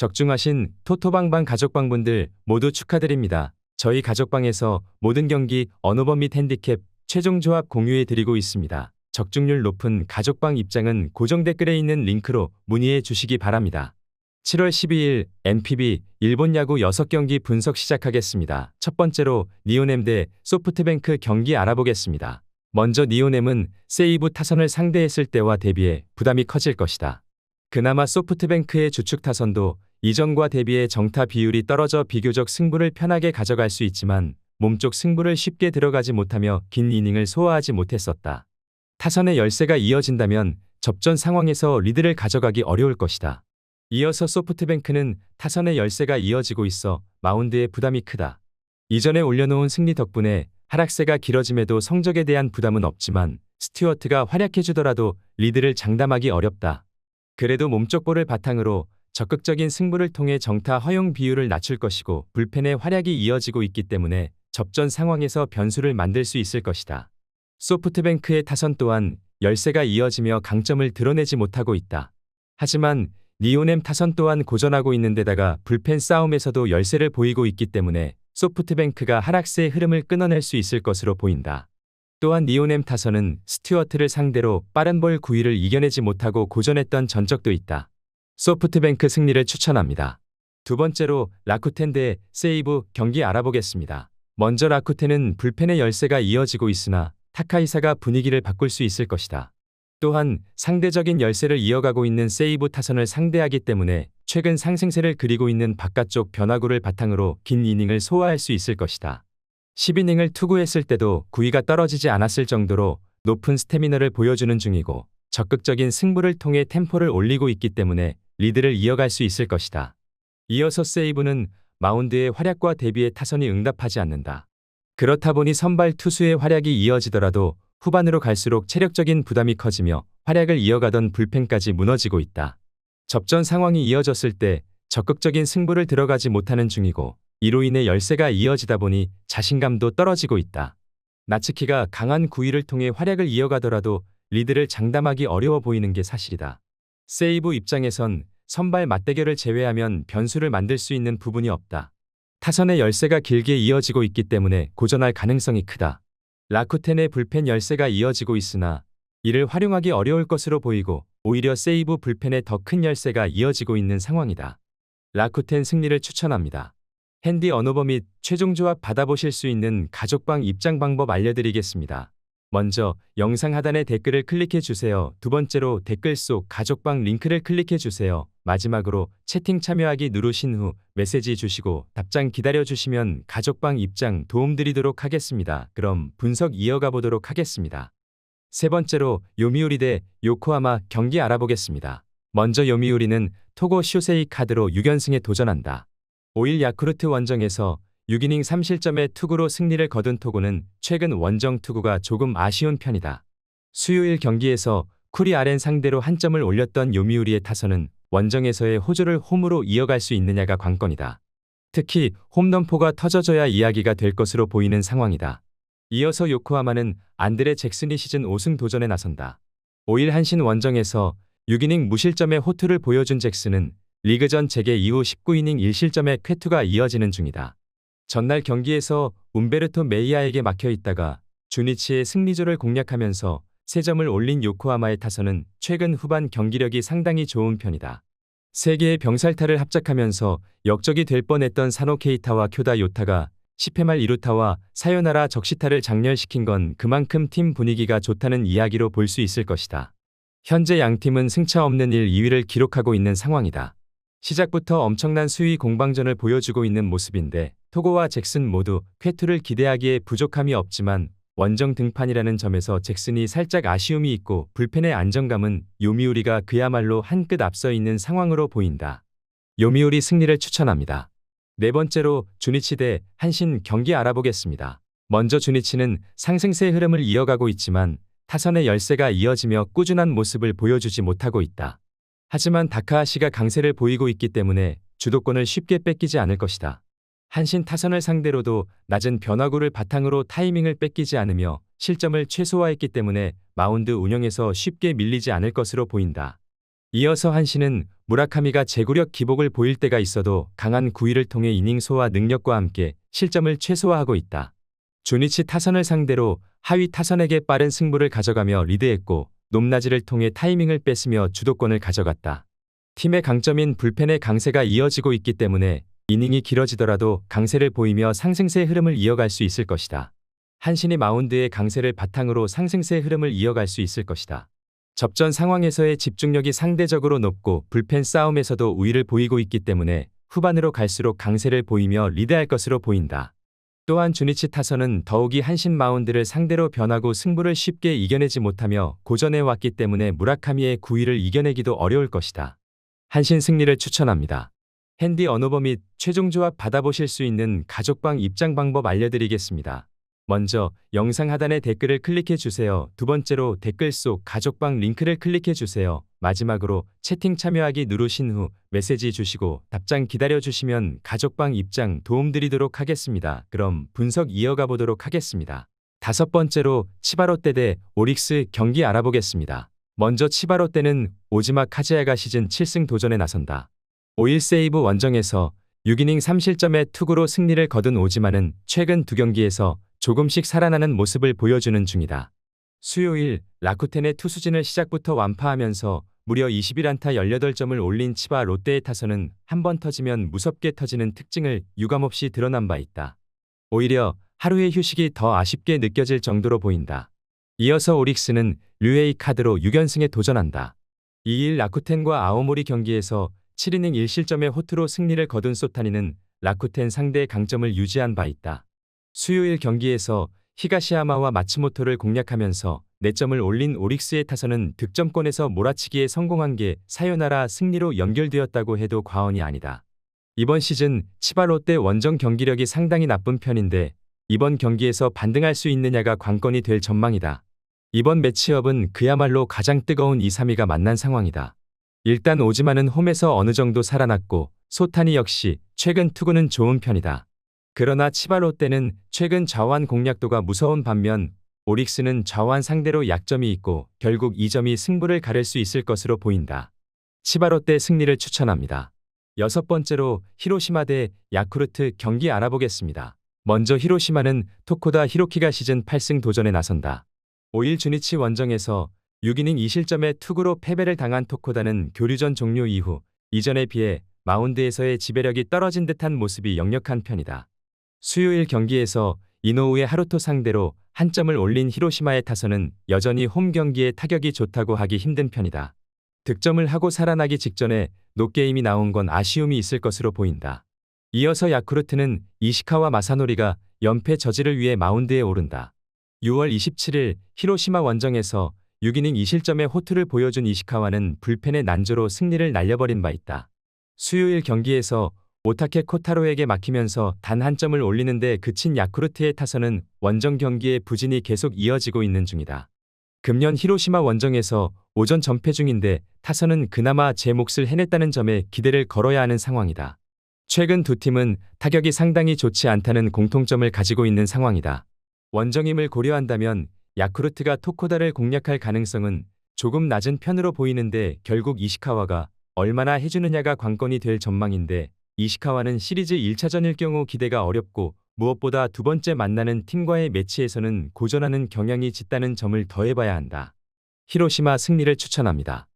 적중하신 토토방방 가족방분들 모두 축하드립니다. 저희 가족방에서 모든 경기 언오버 및 핸디캡 최종 조합 공유해 드리고 있습니다. 적중률 높은 가족방 입장은 고정 댓글에 있는 링크로 문의해 주시기 바랍니다. 7월 12일 NPB 일본 야구 6경기 분석 시작하겠습니다. 첫 번째로 니오넴 대 소프트뱅크 경기 알아보겠습니다. 먼저 니오넴은 세이브 타선을 상대했을 때와 대비해 부담이 커질 것이다. 그나마 소프트뱅크의 주축 타선도 이전과 대비해 정타 비율이 떨어져 비교적 승부를 편하게 가져갈 수 있지만 몸쪽 승부를 쉽게 들어가지 못하며 긴 이닝을 소화하지 못했었다. 타선의 열세가 이어진다면 접전 상황에서 리드를 가져가기 어려울 것이다. 이어서 소프트뱅크는 타선의 열세가 이어지고 있어 마운드에 부담이 크다. 이전에 올려놓은 승리 덕분에 하락세가 길어짐에도 성적에 대한 부담은 없지만 스튜어트가 활약해주더라도 리드를 장담하기 어렵다. 그래도 몸쪽 볼을 바탕으로 적극적인 승부를 통해 정타 허용 비율을 낮출 것이고 불펜의 활약이 이어지고 있기 때문에 접전 상황에서 변수를 만들 수 있을 것이다. 소프트뱅크의 타선 또한 열세가 이어지며 강점을 드러내지 못하고 있다. 하지만 니오넴 타선 또한 고전하고 있는 데다가 불펜 싸움에서도 열세를 보이고 있기 때문에 소프트뱅크가 하락세의 흐름을 끊어낼 수 있을 것으로 보인다. 또한 니오넴 타선은 스튜어트를 상대로 빠른 볼 9위를 이겨내지 못하고 고전했던 전적도 있다. 소프트뱅크 승리를 추천합니다. 두 번째로 라쿠텐 대 세이브 경기 알아보겠습니다. 먼저 라쿠텐은 불펜의 열세가 이어지고 있으나 타카이사가 분위기를 바꿀 수 있을 것이다. 또한 상대적인 열세를 이어가고 있는 세이브 타선을 상대하기 때문에 최근 상승세를 그리고 있는 바깥쪽 변화구를 바탕으로 긴 이닝을 소화할 수 있을 것이다. 10이닝을 투구했을 때도 구위가 떨어지지 않았을 정도로 높은 스태미너를 보여주는 중이고 적극적인 승부를 통해 템포를 올리고 있기 때문에 리드를 이어갈 수 있을 것이다. 이어서 세이브는 마운드의 활약과 대비해 타선이 응답하지 않는다. 그렇다 보니 선발 투수의 활약이 이어지더라도 후반으로 갈수록 체력적인 부담이 커지며 활약을 이어가던 불펜까지 무너지고 있다. 접전 상황이 이어졌을 때 적극적인 승부를 들어가지 못하는 중이고 이로 인해 열세가 이어지다 보니 자신감도 떨어지고 있다. 나츠키가 강한 구위를 통해 활약을 이어가더라도 리드를 장담하기 어려워 보이는 게 사실이다. 세이브 입장에선 선발 맞대결을 제외하면 변수를 만들 수 있는 부분이 없다. 타선의 열세가 길게 이어지고 있기 때문에 고전할 가능성이 크다. 라쿠텐의 불펜 열세가 이어지고 있으나 이를 활용하기 어려울 것으로 보이고 오히려 세이브 불펜의 더 큰 열세가 이어지고 있는 상황이다. 라쿠텐 승리를 추천합니다. 핸디 언오버 및 최종 조합 받아보실 수 있는 가족방 입장 방법 알려드리겠습니다. 먼저 영상 하단의 댓글을 클릭해 주세요. 두 번째로 댓글 속 가족방 링크를 클릭해 주세요. 마지막으로 채팅 참여하기 누르신 후 메시지 주시고 답장 기다려 주시면 가족방 입장 도움드리도록 하겠습니다. 그럼 분석 이어가 보도록 하겠습니다. 세 번째로 요미우리 대 요코하마 경기 알아보겠습니다. 먼저 요미우리는 토고 쇼세이 카드로 6연승에 도전한다. 5일 야쿠르트 원정에서 6이닝 3실점의 투구로 승리를 거둔 토고는 최근 원정 투구가 조금 아쉬운 편이다. 수요일 경기에서 쿠리 아렌 상대로 한 점을 올렸던 요미우리의 타선은 원정에서의 호조를 홈으로 이어갈 수 있느냐가 관건이다. 특히 홈런포가 터져줘야 이야기가 될 것으로 보이는 상황이다. 이어서 요코하마는 안드레 잭슨이 시즌 5승 도전에 나선다. 5일 한신 원정에서 6이닝 무실점의 호투를 보여준 잭슨은 리그전 재개 이후 19이닝 1실점의 쾌투가 이어지는 중이다. 전날 경기에서 움베르토 메이아에게 막혀있다가 주니치의 승리조를 공략하면서 3점을 올린 요코하마의 타선은 최근 후반 경기력이 상당히 좋은 편이다. 3개의 병살타를 합작하면서 역적이 될 뻔했던 사노 케이타와 쿄다 요타가 10회 말 2루타와 사요나라 적시타를 장렬시킨 건 그만큼 팀 분위기가 좋다는 이야기로 볼 수 있을 것이다. 현재 양팀은 승차 없는 1, 2위를 기록하고 있는 상황이다. 시작부터 엄청난 수위 공방전을 보여주고 있는 모습인데 토고와 잭슨 모두 쾌투를 기대하기에 부족함이 없지만 원정 등판이라는 점에서 잭슨이 살짝 아쉬움이 있고 불펜의 안정감은 요미우리가 그야말로 한 끗 앞서 있는 상황으로 보인다. 요미우리 승리를 추천합니다. 네 번째로 주니치 대 한신 경기 알아보겠습니다. 먼저 주니치는 상승세 흐름을 이어가고 있지만 타선의 열세가 이어지며 꾸준한 모습을 보여주지 못하고 있다. 하지만 다카하시가 강세를 보이고 있기 때문에 주도권을 쉽게 뺏기지 않을 것이다. 한신 타선을 상대로도 낮은 변화구를 바탕으로 타이밍을 뺏기지 않으며 실점을 최소화했기 때문에 마운드 운영에서 쉽게 밀리지 않을 것으로 보인다. 이어서 한신은 무라카미가 제구력 기복을 보일 때가 있어도 강한 구위를 통해 이닝 소화 능력과 함께 실점을 최소화하고 있다. 주니치 타선을 상대로 하위 타선에게 빠른 승부를 가져가며 리드했고 높낮이를 통해 타이밍을 뺏으며 주도권을 가져갔다. 팀의 강점인 불펜의 강세가 이어지고 있기 때문에 이닝이 길어지더라도 강세를 보이며 상승세 흐름을 이어갈 수 있을 것이다. 한신이 마운드의 강세를 바탕으로 상승세 흐름을 이어갈 수 있을 것이다. 접전 상황에서의 집중력이 상대적으로 높고 불펜 싸움에서도 우위를 보이고 있기 때문에 후반으로 갈수록 강세를 보이며 리드할 것으로 보인다. 또한 주니치 타선은 더욱이 한신 마운드를 상대로 변하고 승부를 쉽게 이겨내지 못하며 고전해 왔기 때문에 무라카미의 구위를 이겨내기도 어려울 것이다. 한신 승리를 추천합니다. 핸디 언오버 및 최종 조합 받아보실 수 있는 가족방 입장 방법 알려드리겠습니다. 먼저 영상 하단에 댓글을 클릭해 주세요. 두 번째로 댓글 속 가족방 링크를 클릭해 주세요. 마지막으로 채팅 참여하기 누르신 후 메시지 주시고 답장 기다려 주시면 가족방 입장 도움드리도록 하겠습니다. 그럼 분석 이어가 보도록 하겠습니다. 다섯 번째로 치바롯데 대 오릭스 경기 알아보겠습니다. 먼저 치바롯데는 오지마 카즈야가 시즌 7승 도전에 나선다. 5일 세이브 원정에서 6이닝 3실점의 투구로 승리를 거둔 오지마는 최근 두 경기에서 조금씩 살아나는 모습을 보여주는 중이다. 수요일 라쿠텐의 투수진을 시작부터 완파하면서 무려 21안타 18점을 올린 치바 롯데의 타선은 한 번 터지면 무섭게 터지는 특징을 유감없이 드러난 바 있다. 오히려 하루의 휴식이 더 아쉽게 느껴질 정도로 보인다. 이어서 오릭스는 류에이 카드로 6연승에 도전한다. 2일 라쿠텐과 아오모리 경기에서 7이닝 1실점의 호투로 승리를 거둔 소타니는 라쿠텐 상대의 강점을 유지한 바 있다. 수요일 경기에서 히가시야마와 마츠모토를 공략하면서 4점을 올린 오릭스의 타선은 득점권에서 몰아치기에 성공한 게 사요나라 승리로 연결되었다고 해도 과언이 아니다. 이번 시즌 치바 롯데 원정 경기력이 상당히 나쁜 편인데 이번 경기에서 반등할 수 있느냐가 관건이 될 전망이다. 이번 매치업은 그야말로 가장 뜨거운 2, 3위가 만난 상황이다. 일단 오지마는 홈에서 어느 정도 살아났고 소타니 역시 최근 투구는 좋은 편이다. 그러나 치바 롯데는 최근 좌완 공략도가 무서운 반면 오릭스는 좌완 상대로 약점이 있고 결국 이 점이 승부를 가를 수 있을 것으로 보인다. 치바 롯데 승리를 추천합니다. 여섯 번째로 히로시마 대 야쿠르트 경기 알아보겠습니다. 먼저 히로시마는 토코다 히로키가 시즌 8승 도전에 나선다. 5일 주니치 원정에서 6이닝 2실점의 투구로 패배를 당한 토코다는 교류전 종료 이후 이전에 비해 마운드에서의 지배력이 떨어진 듯한 모습이 역력한 편이다. 수요일 경기에서 이노우의 하루토 상대로 한 점을 올린 히로시마의 타선은 여전히 홈 경기에 타격이 좋다고 하기 힘든 편이다. 득점을 하고 살아나기 직전에 노게임이 나온 건 아쉬움이 있을 것으로 보인다. 이어서 야쿠르트는 이시카와 마사노리가 연패 저지를 위해 마운드에 오른다. 6월 27일 히로시마 원정에서 6이닝 2실점의 호투를 보여준 이시카와는 불펜의 난조로 승리를 날려버린 바 있다. 수요일 경기에서 오타케 코타로에게 막히면서 단 한 점을 올리는데 그친 야쿠르트의 타선은 원정 경기의 부진이 계속 이어지고 있는 중이다. 금년 히로시마 원정에서 오전 전패 중인데 타선은 그나마 제 몫을 해냈다는 점에 기대를 걸어야 하는 상황이다. 최근 두 팀은 타격이 상당히 좋지 않다는 공통점을 가지고 있는 상황이다. 원정임을 고려한다면 야쿠르트가 토코다를 공략할 가능성은 조금 낮은 편으로 보이는데 결국 이시카와가 얼마나 해주느냐가 관건이 될 전망인데 이시카와는 시리즈 1차전일 경우 기대가 어렵고 무엇보다 두 번째 만나는 팀과의 매치에서는 고전하는 경향이 짙다는 점을 더해봐야 한다. 히로시마 승리를 추천합니다.